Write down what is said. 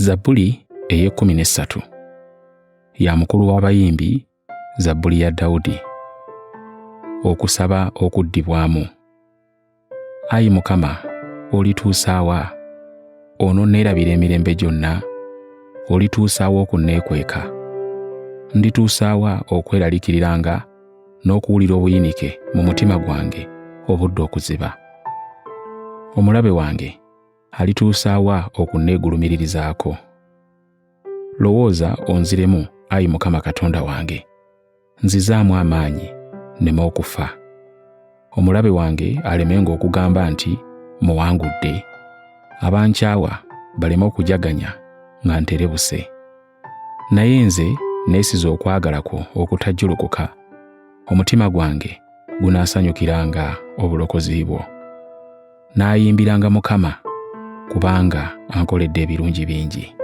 Zabbuli ey'e13 ya mukulu w'abayimbi, Zabbuli ya Dawudi. Okusaba okuddibwamu. Ayi Mukama, olituusa wa? Ononneerabira emirembe gyonna? Olituusa wa okunneekweka? Ndituusa wa okweraliikiriranga n'okuwulira obuyinike mu mutima gwange obudde okuziba? Omulabe wange alituusa wa okunneegulumiririzaako? Lowooza onziremu, Ayi Mukama Katonda wange, nzizaamu amaanyi nneme okufa. Omulabe wange alemenga okugamba nti muwangudde, abankyawa baleme okujaganya nga nterebuse. Naye nze neesize okwagala kwo okutajjulukuka, omutima gwange gunaasanyukiranga obulokozi bwo. Naayimbiranga Mukama kubanga ankoledde ebirungi bingi.